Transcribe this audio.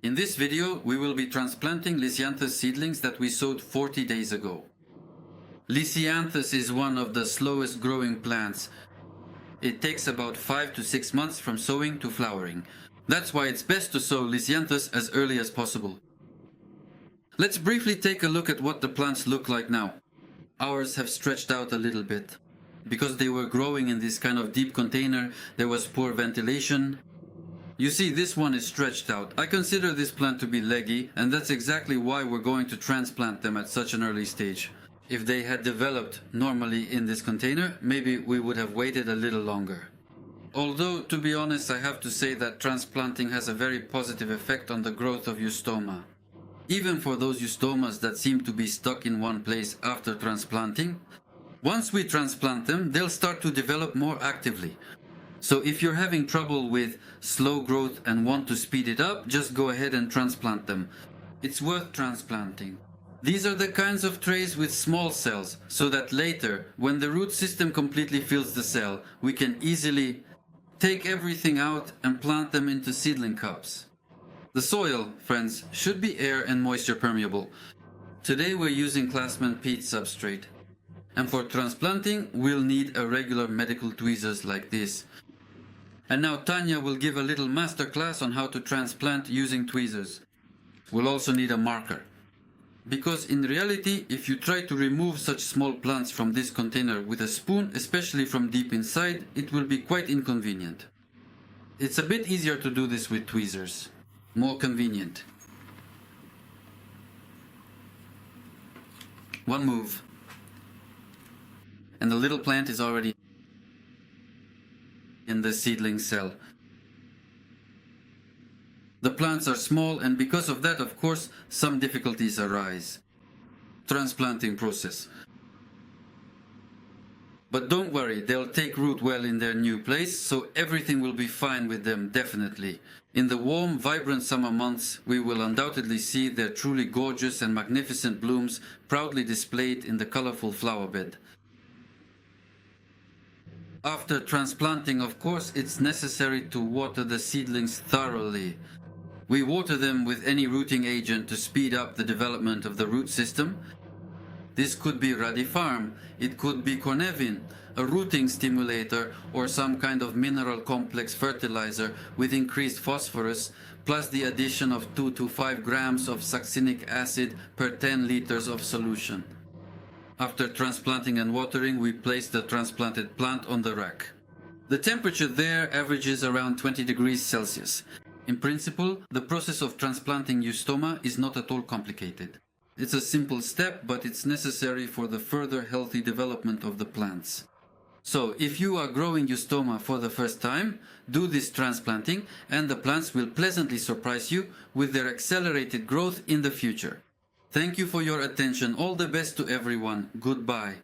In this video, we will be transplanting Lisianthus seedlings that we sowed 40 days ago. Lisianthus is one of the slowest growing plants. It takes about 5 to 6 months from sowing to flowering. That's why it's best to sow Lisianthus as early as possible. Let's briefly take a look at what the plants look like now. Ours have stretched out a little bit. Because they were growing in this kind of deep container, there was poor ventilation. You see, this one is stretched out. I consider this plant to be leggy, and that's exactly why we're going to transplant them at such an early stage. If they had developed normally in this container, maybe we would have waited a little longer. Although, to be honest, I have to say that transplanting has a very positive effect on the growth of eustoma. Even for those eustomas that seem to be stuck in one place after transplanting, once we transplant them, they'll start to develop more actively. So if you're having trouble with slow growth and want to speed it up, just go ahead and transplant them. It's worth transplanting. These are the kinds of trays with small cells, so that later, when the root system completely fills the cell, we can easily take everything out and plant them into seedling cups. The soil, friends, should be air and moisture permeable. Today we're using Classman peat substrate. And for transplanting, we'll need a regular medical tweezers like this. And now Tanya will give a little masterclass on how to transplant using tweezers. We'll also need a marker. Because in reality, if you try to remove such small plants from this container with a spoon, especially from deep inside, it will be quite inconvenient. It's a bit easier to do this with tweezers. More convenient. One move. And the little plant is already in the seedling cell. The plants are small, and because of that, of course, some difficulties arise. Transplanting process. But don't worry, they'll take root well in their new place, so everything will be fine with them, definitely. In the warm, vibrant summer months, we will undoubtedly see their truly gorgeous and magnificent blooms proudly displayed in the colorful flower bed. After transplanting, of course, it's necessary to water the seedlings thoroughly. We water them with any rooting agent to speed up the development of the root system. This could be radifarm, it could be cornevin, a rooting stimulator, or some kind of mineral complex fertilizer with increased phosphorus, plus the addition of 2 to 5 grams of succinic acid per 10 liters of solution. After transplanting and watering, we place the transplanted plant on the rack. The temperature there averages around 20 degrees Celsius. In principle, the process of transplanting eustoma is not at all complicated. It's a simple step, but it's necessary for the further healthy development of the plants. So, if you are growing eustoma for the first time, do this transplanting, and the plants will pleasantly surprise you with their accelerated growth in the future. Thank you for your attention. All the best to everyone. Goodbye.